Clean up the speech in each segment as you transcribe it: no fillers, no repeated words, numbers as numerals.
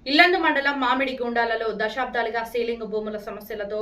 ఇల్లందు మండలం మామిడిగుండాలలో దశాబ్దాలుగా సీలింగ్ భూముల సమస్యలతో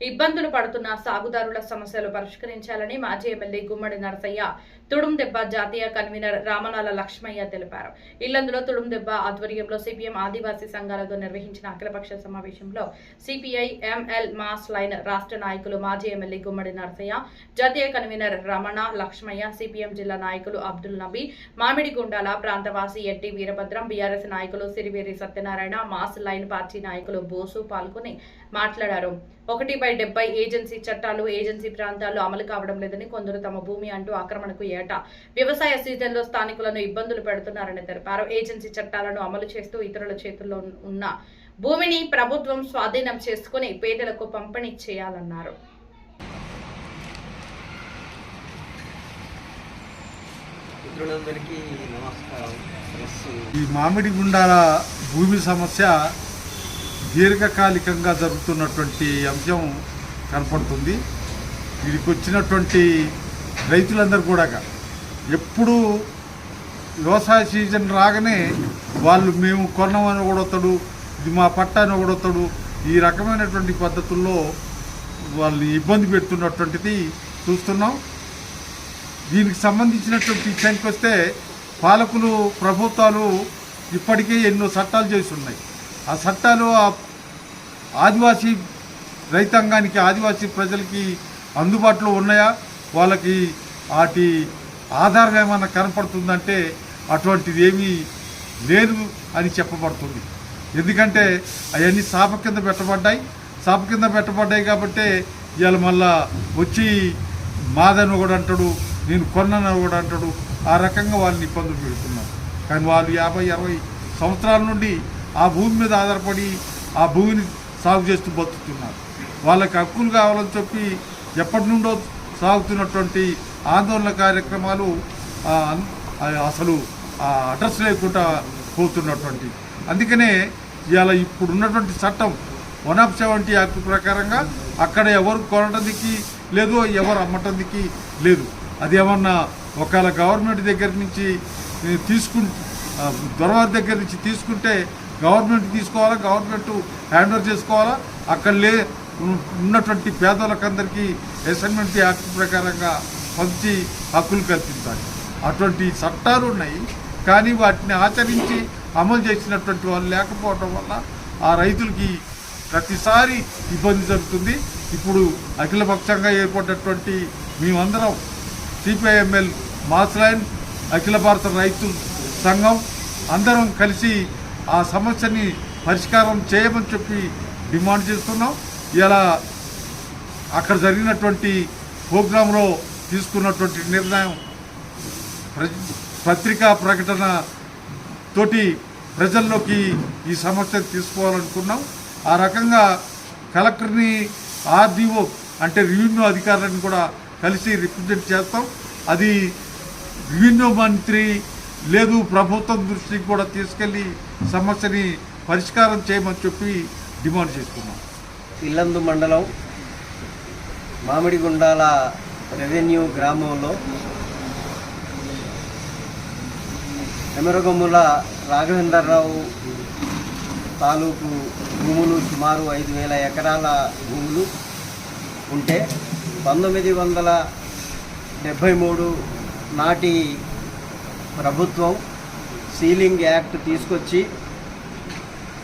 ఇబ్బందులు పడుతున్న సాగుదారుల సమస్యలు పరిష్కరించాలని మాజీ ఎమ్మెల్యే గుమ్మడి నరసయ్య తుడుందెబ్బ జాతీయ కన్వీనర్ రామనాల లక్ష్మయ్య తెలిపారు. ఇల్లందులో తుడుందెబ్బ ఆధ్వర్యంలో సిపిఎం ఆదివాసీ సంఘాలతో నిర్వహించిన అఖిలపక్ష సమావేశంలో సిపిఐ ఎంఎల్ మాస్ లైన్ రాష్ట్ర నాయకులు మాజీ ఎమ్మెల్యే గుమ్మడి నరసయ్య, జాతీయ కన్వీనర్ రమణ లక్ష్మయ్య, సిపిఎం జిల్లా నాయకులు అబ్దుల్ నబీ, మామిడిగుండాల ప్రాంతవాసి ఎట్టి వీరభద్రం, బీఆర్ఎస్ నాయకులు Siriveri Satyanarayana, mass line party నాయకులు బోసు పాల్గొని మాట్లాడారు. 1/70 ఏజెన్సీ చట్టాలు ఏజెన్సీ ప్రాంతాల్లో అమలు కావడం లేదని, కొందరు తమ భూమి అంటూ ఆక్రమణకు ఏటా వ్యవసాయ సీజన్లో స్థానికులను ఇబ్బందులు పెడుతున్నారని తెలిపారు. ఏజెన్సీ చట్టాలను అమలు చేస్తూ ఇతరుల చేతుల్లో ఉన్న భూమిని ప్రభుత్వం స్వాధీనం చేసుకుని పేదలకు పంపిణీ చేయాలన్నారు. ఈ మామిడిగుండాల భూమి సమస్య దీర్ఘకాలికంగా జరుగుతున్నటువంటి అంశం కనపడుతుంది. వీడికి వచ్చినటువంటి రైతులందరూ కూడా ఎప్పుడు వ్యవసాయ సీజన్ రాగానే వాళ్ళు మేము కొన్నామని ఒకడొస్తాడు, ఇది మా పట్టా అని ఒకడొస్తాడు, ఈ రకమైనటువంటి పద్ధతుల్లో వాళ్ళని ఇబ్బంది పెడుతున్నటువంటిది చూస్తున్నాం. దీనికి సంబంధించినటువంటి విషయానికి వస్తే పాలకులు ప్రభుత్వాలు ఇప్పటికే ఎన్నో చట్టాలు చేసి ఉన్నాయి. ఆ చట్టాలు ఆదివాసీ రైతాంగానికి ఆదివాసీ ప్రజలకి అందుబాటులో ఉన్నాయా, వాళ్ళకి వాటి ఆధారం ఏమైనా కనపడుతుందంటే అటువంటిది ఏమీ లేదు అని చెప్పబడుతుంది. ఎందుకంటే అవన్నీ శాప కింద పెట్టబడ్డాయి కాబట్టి ఇవాళ మళ్ళా వచ్చి మాదని ఒకడు అంటాడు, నేను కొన్నాను ఒకడు అంటాడు. ఆ రకంగా వాళ్ళని ఇబ్బందులు పెడుతున్నారు. కానీ వాళ్ళు 50-60 సంవత్సరాల నుండి ఆ భూమి మీద ఆధారపడి ఆ భూమిని సాగు చేస్తూ బతుకుతున్నారు. వాళ్ళకి హక్కులు కావాలని చెప్పి ఎప్పటి నుండో సాగుతున్నటువంటి ఆందోళన కార్యక్రమాలు అసలు అడ్రస్ లేకుండా పోతున్నటువంటి. అందుకనే ఇవాళ ఇప్పుడున్నటువంటి చట్టం 170 యాక్ట్ ప్రకారంగా అక్కడ ఎవరు కొనడానికి లేదు, ఎవరు అమ్మటానికి లేదు. అది ఏమన్నా ఒకవేళ గవర్నమెంట్ దగ్గర నుంచి దొరవారి దగ్గర నుంచి తీసుకుంటే గవర్నమెంట్ తీసుకోవాలా, గవర్నమెంట్ హ్యాండ్ ఓవర్ చేసుకోవాలా. అక్కడ ఉన్నటువంటి పేదలకందరికీ అసైన్మెంట్ యాక్ట్ ప్రకారంగా పంచి హక్కులు కల్పించాలి. అటువంటి చట్టాలు ఉన్నాయి, కానీ వాటిని ఆచరించి అమలు చేసినటువంటి వాళ్ళు లేకపోవడం వల్ల ఆ రైతులకి ప్రతిసారి ఇబ్బంది జరుగుతుంది. ఇప్పుడు అఖిలపక్షంగా ఏర్పడినటువంటి మేమందరం సిపిఐఎంఎల్ మాస్ లైన్ అఖిల భారత రైతు సంఘం అందరం కలిసి ఆ సమస్యని పరిష్కారం చేయమని చెప్పి డిమాండ్ చేస్తున్నాం. ఇలా అక్కడ జరిగినటువంటి ప్రోగ్రాంలో తీసుకున్నటువంటి నిర్ణయం పత్రికా ప్రకటన తోటి ప్రజల్లోకి ఈ సమస్యను తీసుకోవాలనుకున్నాం. ఆ రకంగా కలెక్టర్ని, ఆర్డీఓ అంటే రెవెన్యూ అధికారులను కూడా కలిసి రిప్రజెంట్ చేస్తాం. అది రెవెన్యూ మంత్రి లేదు ప్రభుత్వం దృష్టికి కూడా తీసుకెళ్ళి సమస్యని పరిష్కారం చేయమని చెప్పి డిమాండ్ చేస్తున్నాం. ఇల్లందు మండలం మామిడిగుండాల రెవెన్యూ గ్రామంలో ఎమరగొమ్ముల రాఘవేంద్రరావు తాలూకు భూములు సుమారు 5,000 ఎకరాల భూములు ఉంటే 1973 నాటి ప్రభుత్వం సీలింగ్ యాక్ట్ తీసుకొచ్చి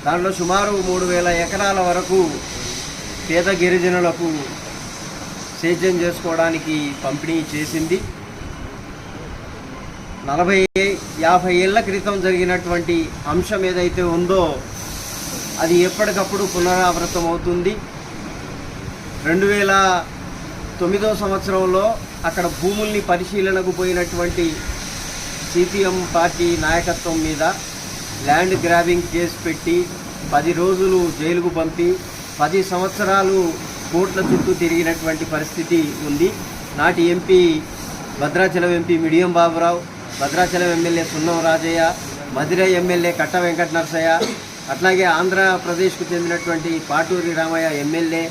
దాంట్లో సుమారు 3,000 ఎకరాల వరకు పేద గిరిజనులకు సేద్యం చేసుకోవడానికి పంపిణీ చేసింది. 40-50 ఏళ్ల క్రితం జరిగినటువంటి అంశం ఏదైతే ఉందో అది ఎప్పటికప్పుడు పునరావృతం అవుతుంది. 2009 సంవత్సరంలో అక్కడ భూముల్ని పరిశీలనకు పోయినటువంటి సిపిఎం పార్టీ నాయకత్వం మీద ల్యాండ్ గ్రాబింగ్ కేసు పెట్టి 10 రోజులు జైలుకు పంపి 10 సంవత్సరాలు కోట్ల చుట్టూ తిరిగినటువంటి పరిస్థితి ఉంది. నాటి MP Bhadrachalam MP medium Baburao, Bhadrachalam MLA సున్నం రాజయ్య, మధిర ఎమ్మెల్యే కట్ట వెంకట నరసయ్య, అట్లాగే ఆంధ్రప్రదేశ్కు చెందినటువంటి పాటూరి రామయ్య ఎమ్మెల్యే,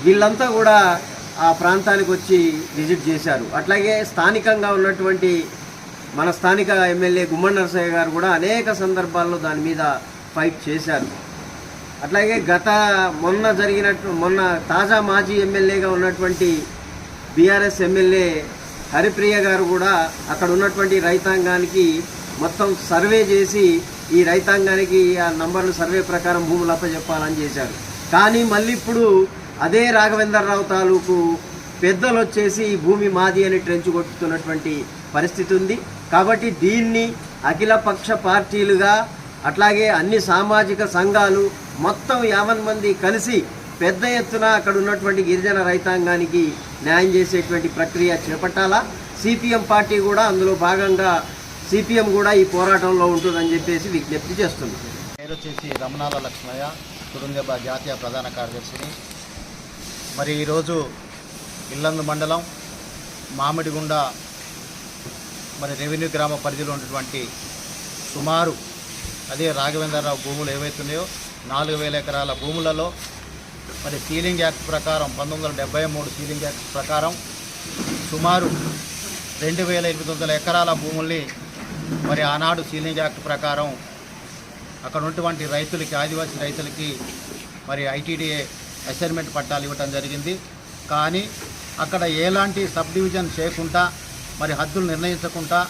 వీళ్ళంతా కూడా ఆ ప్రాంతానికి వచ్చి విజిట్ చేశారు. అట్లాగే స్థానికంగా ఉన్నటువంటి మన స్థానిక ఎమ్మెల్యే గుమ్మడి నరసయ్య గారు కూడా అనేక సందర్భాల్లో దాని మీద ఫైట్ చేశారు. అట్లాగే మొన్న తాజా మాజీ ఎమ్మెల్యేగా ఉన్నటువంటి బీఆర్ఎస్ ఎమ్మెల్యే హరిప్రియ గారు కూడా అక్కడ ఉన్నటువంటి రైతాంగానికి మొత్తం సర్వే చేసి ఈ రైతాంగానికి ఆ నంబర్లు సర్వే ప్రకారం భూములు అప్పచెప్పాలని చేశారు. కానీ మళ్ళీ ఇప్పుడు అదే రాఘవేంద్రరావు తాలూకు పెద్దలు వచ్చేసి ఈ భూమి మాది అని ట్రెంచ్ కొట్టుతున్నటువంటి పరిస్థితి ఉంది. కాబట్టి దీన్ని అఖిలపక్ష పార్టీలుగా అట్లాగే అన్ని సామాజిక సంఘాలు మొత్తం 50 మంది కలిసి పెద్ద ఎత్తున అక్కడ ఉన్నటువంటి గిరిజన రైతాంగానికి న్యాయం చేసేటువంటి ప్రక్రియ చేపట్టాలా. సిపిఎం పార్టీ కూడా అందులో భాగంగా సిపిఎం కూడా ఈ పోరాటంలో ఉంటుందని చెప్పేసి విజ్ఞప్తి చేస్తుంది. పేరు వచ్చేసి రమణాల లక్ష్మయ్య, తుడుందెబ్బ జాతీయ ప్రధాన కార్యదర్శిని. మరి ఈరోజు ఇల్లందు మండలం మామిడిగుండ మరి రెవెన్యూ గ్రామ పరిధిలో ఉన్నటువంటి సుమారు అదే రాఘవేంద్రరావు భూములు ఏవైతున్నాయో 4000 ఎకరాల భూములలో మరి సీలింగ్ యాక్ట్ ప్రకారం 1973 సీలింగ్ యాక్ట్ ప్రకారం సుమారు 2800 ఎకరాల భూముల్ని మరి ఆనాడు సీలింగ్ యాక్ట్ ప్రకారం అక్కడ ఉన్నటువంటి రైతులకి, ఆదివాసీ రైతులకి మరి ఐటీడీఏ అసైన్మెంట్ పట్టాలు ఇవ్వటం జరిగింది. కానీ అక్కడ ఎలాంటి సబ్ డివిజన్ చేయకుండా మరి హద్దులు నిర్ణయించకుండా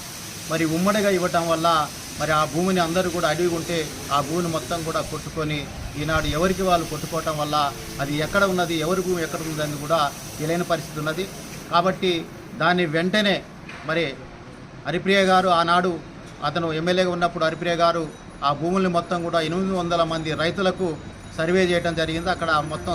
మరి ఉమ్మడిగా ఇవ్వటం వల్ల మరి ఆ భూమిని అందరూ కూడా అడిగి ఉంటే ఆ భూమిని మొత్తం కూడా కొట్టుకొని ఈనాడు ఎవరికి వాళ్ళు కొట్టుకోవటం వల్ల అది ఎక్కడ ఉన్నది, ఎవరి భూమి ఎక్కడ ఉందని కూడా తెలియని పరిస్థితి ఉన్నది. కాబట్టి దాన్ని వెంటనే మరి హరిప్రియ గారు ఆనాడు అతను ఎమ్మెల్యేగా ఉన్నప్పుడు హరిప్రియ గారు ఆ భూముల్ని మొత్తం కూడా 800 మంది రైతులకు సర్వే చేయడం జరిగింది. అక్కడ మొత్తం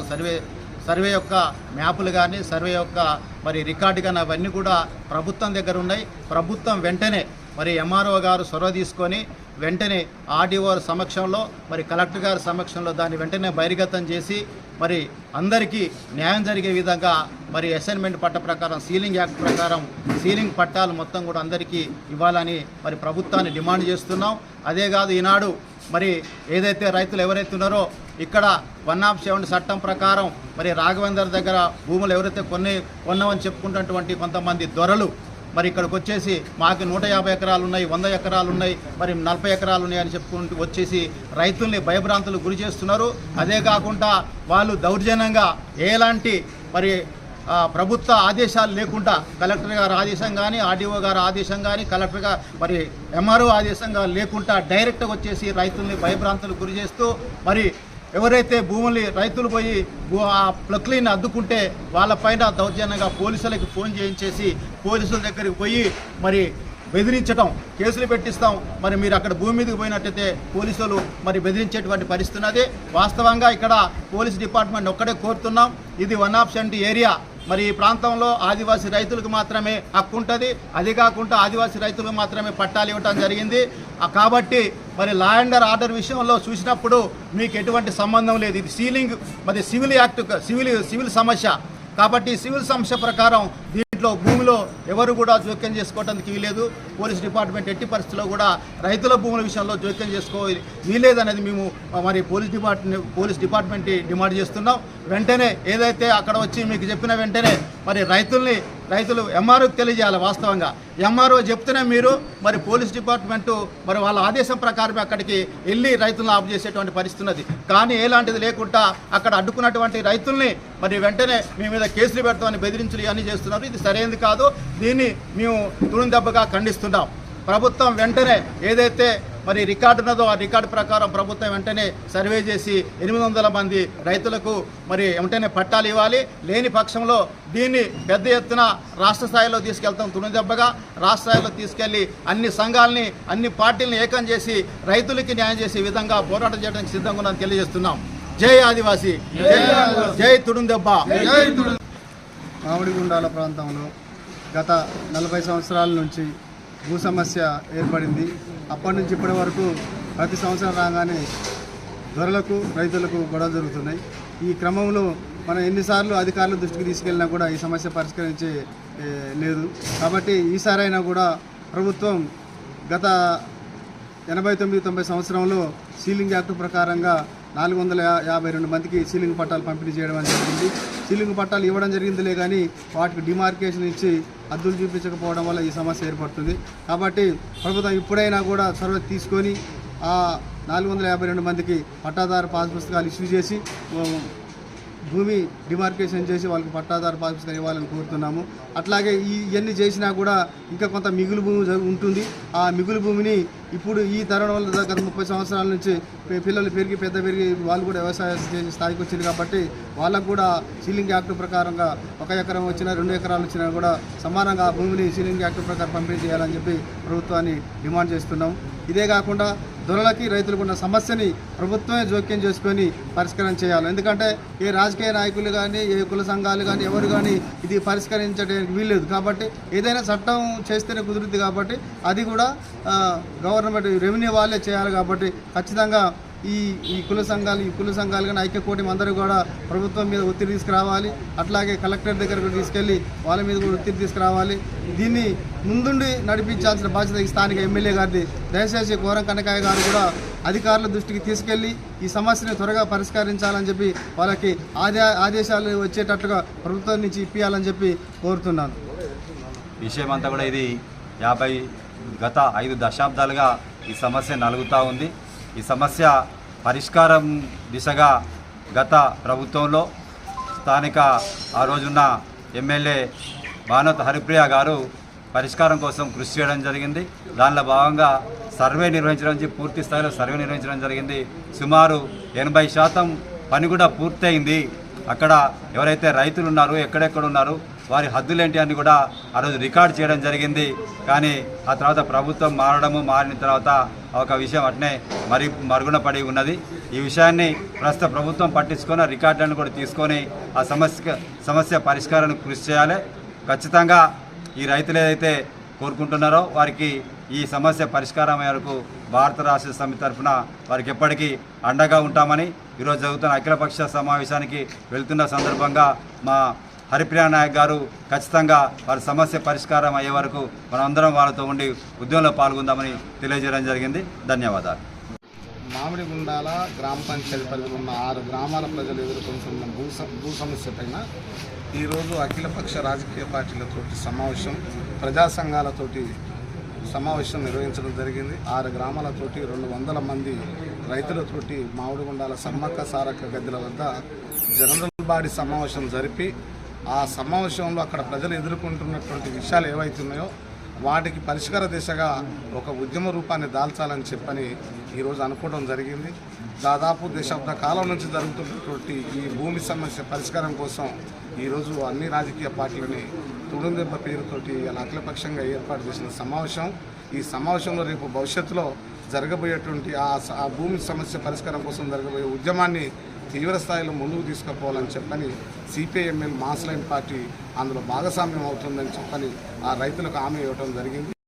సర్వే యొక్క మ్యాపులు కానీ సర్వే యొక్క మరి రికార్డు కానీ అవన్నీ కూడా ప్రభుత్వం దగ్గర ఉన్నాయి. ప్రభుత్వం వెంటనే మరి ఎంఆర్ఓ గారు చొరవ తీసుకొని వెంటనే ఆర్డీఓ సమక్షంలో మరి కలెక్టర్ గారి సమక్షంలో దాన్ని వెంటనే బహిర్గతం చేసి మరి అందరికీ న్యాయం జరిగే విధంగా మరి అసైన్మెంట్ పట్ట ప్రకారం సీలింగ్ యాక్ట్ ప్రకారం సీలింగ్ పట్టాలు మొత్తం కూడా అందరికీ ఇవ్వాలని మరి ప్రభుత్వాన్ని డిమాండ్ చేస్తున్నాం. అదే కాదు ఈనాడు మరి ఏదైతే రైతులు ఎవరైతే ఉన్నారో ఇక్కడ 107 చట్టం ప్రకారం మరి రాఘవేందర్ దగ్గర భూములు ఎవరైతే కొన్నామని చెప్పుకుంటున్నటువంటి కొంతమంది దొరలు మరి ఇక్కడికి వచ్చేసి మాకు 150 ఎకరాలు ఉన్నాయి, 100 ఎకరాలు ఉన్నాయి, మరి 40 ఎకరాలు ఉన్నాయని చెప్పుకుంటూ వచ్చేసి రైతుల్ని భయభ్రాంతులు గురి చేస్తున్నారు. అదే కాకుండా వాళ్ళు దౌర్జన్యంగా ఎలాంటి మరి ప్రభుత్వ ఆదేశాలు లేకుండా కలెక్టర్ గారి ఆదేశం కానీ, ఆర్డీఓ గారి ఆదేశం కానీ, కలెక్టర్ గారు మరి ఎంఆర్ఓ ఆదేశంగా లేకుండా డైరెక్ట్గా వచ్చేసి రైతుల్ని భయభ్రాంతులు గురి చేస్తూ మరి ఎవరైతే భూముల్ని రైతులు పోయి ఆ ప్లక్లీని అద్దుకుంటే వాళ్ళపైన దౌర్జన్యంగా పోలీసులకి ఫోన్ చేయించేసి పోలీసుల దగ్గరికి పోయి మరి బెదిరించడం, కేసులు పెట్టిస్తాం, మరి మీరు అక్కడ భూమి మీదకి పోయినట్టయితే పోలీసులు మరి బెదిరించేటువంటి పరిస్థితి ఉన్నది. వాస్తవంగా ఇక్కడ పోలీస్ డిపార్ట్మెంట్ ఒక్కడే కోరుతున్నాం, ఇది 107 ఏరియా. మరి ఈ ప్రాంతంలో ఆదివాసీ రైతులకు మాత్రమే హక్కు ఉంటుంది. అది కాకుండా ఆదివాసీ రైతులకు మాత్రమే పట్టాలు ఇవ్వడం జరిగింది. కాబట్టి మరి లా అండ్ ఆర్డర్ విషయంలో చూసినప్పుడు మీకు ఎటువంటి సంబంధం లేదు. ఇది సీలింగ్ మరి సివిల్ యాక్ట్ సివిల్ సమస్య. కాబట్టి సివిల్ సమస్య ప్రకారం దీంట్లో భూమిలో ఎవరు కూడా జోక్యం చేసుకోవడానికి వీలేదు. పోలీస్ డిపార్ట్మెంట్ ఎట్టి పరిస్థితుల్లో కూడా రైతుల భూముల విషయంలో జోక్యం వీలేదనేది మేము మరి పోలీస్ డిపార్ట్మెంట్ డిమాండ్ చేస్తున్నాం. వెంటనే ఏదైతే అక్కడ వచ్చి మీకు చెప్పిన వెంటనే మరి రైతులు ఎంఆర్ఓకి తెలియజేయాలి. వాస్తవంగా ఎంఆర్ఓ చెప్తేనే మీరు మరి పోలీస్ డిపార్ట్మెంటు మరి వాళ్ళ ఆదేశం ప్రకారమే అక్కడికి వెళ్ళి రైతులను ఆపు చేసేటువంటి పరిస్థితి ఉన్నది. కానీ ఎలాంటిది లేకుండా అక్కడ అడ్డుకున్నటువంటి రైతుల్ని మరి వెంటనే మీ మీద కేసులు పెడతామని బెదిరించులు ఇవన్నీ చేస్తున్నారు. ఇది సరైనది కాదు. దీన్ని మేము తుడుందెబ్బగా ఖండిస్తున్నాం. ప్రభుత్వం వెంటనే ఏదైతే మరి రికార్డు ఉన్నదో ఆ రికార్డు ప్రకారం ప్రభుత్వం వెంటనే సర్వే చేసి 800 మంది రైతులకు మరి వెంటనే పట్టాలు ఇవ్వాలి. లేని పక్షంలో దీన్ని పెద్ద ఎత్తున రాష్ట్ర స్థాయిలో తీసుకెళ్తాం. తుడుందెబ్బగా రాష్ట్ర స్థాయిలో తీసుకెళ్లి అన్ని సంఘాలని, అన్ని పార్టీలను ఏకం చేసి రైతులకి న్యాయం చేసే విధంగా పోరాటం చేయడానికి సిద్ధంగా ఉందని తెలియజేస్తున్నాం. జై ఆదివాసీ, జై తుడుందెబ్బ. మామిడిగుండాల ప్రాంతంలో గత 40 సంవత్సరాల నుంచి భూ సమస్య ఏర్పడింది. అప్పటి నుంచి ఇప్పటి వరకు ప్రతి సంవత్సరం రాగానే దొరలకు రైతులకు గొడవ జరుగుతున్నాయి. ఈ క్రమంలో మనం ఎన్నిసార్లు అధికారుల దృష్టికి తీసుకెళ్ళినా కూడా ఈ సమస్య పరిష్కరించే లేదు. కాబట్టి ఈసారైనా కూడా ప్రభుత్వం గత 89-90 సంవత్సరంలో సీలింగ్ యాక్ట్ ప్రకారంగా 452 మందికి సీలింగ్ పట్టాలు పంపిణీ చేయడం జరిగింది. సీలింగ్ పట్టాలు ఇవ్వడం జరిగిందిలే కానీ వాటికి డిమార్కేషన్ ఇచ్చి హద్దులు చూపించకపోవడం వల్ల ఈ సమస్య ఏర్పడుతుంది. కాబట్టి ప్రభుత్వం ఇప్పుడైనా కూడా చొరవ తీసుకొని ఆ 452 మందికి పట్టాదారు పాస్ పుస్తకాలు ఇష్యూ చేసి భూమి డిమార్కేషన్ చేసి వాళ్ళకి పట్టాదారు పాస్ పుస్తకం ఇవ్వాలని కోరుతున్నాము. అట్లాగే ఇవన్నీ చేసినా కూడా ఇంకా కొంత మిగులు భూమి ఉంటుంది. ఆ మిగులు భూమిని ఇప్పుడు ఈ తరుణం వల్ల గత 30 సంవత్సరాల నుంచి పిల్లలు పెరిగి వాళ్ళు కూడా వ్యవసాయం చేసే స్థాయికి వచ్చింది కాబట్టి వాళ్ళకు కూడా సీలింగ్ యాక్ట్ ప్రకారంగా 1 ఎకరం వచ్చినా 2 ఎకరాలు వచ్చినా కూడా సమానంగా ఆ భూమిని సీలింగ్ యాక్ట్ ప్రకారం పంపిణీ చేయాలని చెప్పి ప్రభుత్వాన్ని డిమాండ్ చేస్తున్నాం. ఇదే కాకుండా దొరలకి రైతులకు ఉన్న సమస్యని ప్రభుత్వమే జోక్యం చేసుకొని పరిష్కారం చేయాలి. ఎందుకంటే ఏ రాజకీయ నాయకులు కానీ ఏ కుల సంఘాలు కానీ ఎవరు కానీ ఇది పరిష్కరించడానికి వీల్లేదు. కాబట్టి ఏదైనా చట్టం చేస్తేనే కుదురుద్ది. కాబట్టి అది కూడా గవర్నమెంట్ రెవెన్యూ వాళ్ళే చేయాలి. కాబట్టి ఖచ్చితంగా ఈ కుల సంఘాలు కానీ ఐక్యకోటి అందరూ కూడా ప్రభుత్వం మీద ఒత్తిడి తీసుకురావాలి. అట్లాగే కలెక్టర్ దగ్గరకు తీసుకెళ్ళి వాళ్ళ మీద కూడా ఒత్తిడి తీసుకురావాలి. దీన్ని ముందుండి నడిపించాల్సిన బాధ్యత ఈ స్థానిక ఎమ్మెల్యే గారిది. దయచేసి కోరం కనకాయ గారు కూడా అధికారుల దృష్టికి తీసుకెళ్లి ఈ సమస్యని త్వరగా పరిష్కరించాలని చెప్పి వాళ్ళకి ఆదేశాలు వచ్చేటట్టుగా ప్రభుత్వం నుంచి ఇప్పించాలని చెప్పి కోరుతున్నాను. విషయం అంతా కూడా ఇది గత 5 దశాబ్దాలుగా ఈ సమస్య నలుగుతూ ఉంది. ఈ సమస్య పరిష్కారం దిశగా గత ప్రభుత్వంలో స్థానిక ఆ రోజున్న ఎమ్మెల్యే భానోత్ హరిప్రియ గారు పరిష్కారం కోసం కృషి చేయడం జరిగింది. దానిలో భాగంగా సర్వే నిర్వహించడం పూర్తి స్థాయిలో సర్వే నిర్వహించడం జరిగింది. సుమారు 80% పని కూడా పూర్తయింది. అక్కడ ఎవరైతే రైతులు ఉన్నారో ఎక్కడెక్కడ ఉన్నారు వారి హద్దులేంటి అని కూడా ఆ రోజు రికార్డ్ చేయడం జరిగింది. కానీ ఆ తర్వాత ప్రభుత్వం మారిన తర్వాత ఒక విషయం అట్నే మరుగున పడి ఉన్నది. ఈ విషయాన్ని ప్రస్తుత ప్రభుత్వం పట్టించుకొని రికార్డులను కూడా తీసుకొని ఆ సమస్య పరిష్కారానికి కృషి చేయాలి. ఖచ్చితంగా ఈ రైతులు ఏదైతే కోరుకుంటున్నారో వారికి ఈ సమస్య పరిష్కారం వరకు భారత రాష్ట్ర సమితి తరఫున వారికి ఎప్పటికీ అండగా ఉంటామని ఈరోజు జరుగుతున్న అఖిలపక్ష సమావేశానికి వెళ్తున్న సందర్భంగా మా హరిప్రియ నాయక్ గారు ఖచ్చితంగా వారి సమస్య పరిష్కారం అయ్యే వరకు మనమందరం వాళ్ళతో ఉండి ఉద్యమంలో పాల్గొందామని తెలియజేయడం జరిగింది. ధన్యవాదాలు. మామిడిగుండాల గ్రామ పంచాయతీ పరిధిలో ఉన్న 6 గ్రామాల ప్రజలు ఎదుర్కొంటున్న భూ సమస్య పైన ఈరోజు అఖిలపక్ష రాజకీయ పార్టీలతోటి సమావేశం, ప్రజా సంఘాలతోటి సమావేశం నిర్వహించడం జరిగింది. 6 గ్రామాలతోటి 200 మంది రైతులతోటి మామిడిగుండాల సమ్మక్క సారక్క గద్దెల వద్ద జనరల్ బాడీ సమావేశం జరిపి ఆ సమావేశంలో అక్కడ ప్రజలు ఎదుర్కొంటున్నటువంటి విషయాలు ఏవైతున్నాయో వాటికి పరిష్కార దిశగా ఒక ఉద్యమ రూపాన్ని దాల్చాలని చెప్పని ఈరోజు అనుకోవడం జరిగింది. దాదాపు దశాబ్ద కాలం నుంచి జరుగుతున్నటువంటి ఈ భూమి సమస్య పరిష్కారం కోసం ఈరోజు అన్ని రాజకీయ పార్టీలని తుడుందెబ్బ పేరుతోటి ఇలా అఖిలపక్షంగా ఏర్పాటు చేసిన సమావేశం. ఈ సమావేశంలో రేపు భవిష్యత్తులో జరగబోయేటువంటి ఆ భూమి సమస్య పరిష్కారం కోసం జరగబోయే ఉద్యమాన్ని తీవ్ర స్థాయిలో ముందుకు తీసుకుపోవాలని చెప్పని సిపిఐఎంఎల్ మాస్ లైన్ పార్టీ అందులో భాగస్వామ్యం అవుతుందని చెప్పని ఆ రైతులకు హామీ ఇవ్వడం జరిగింది.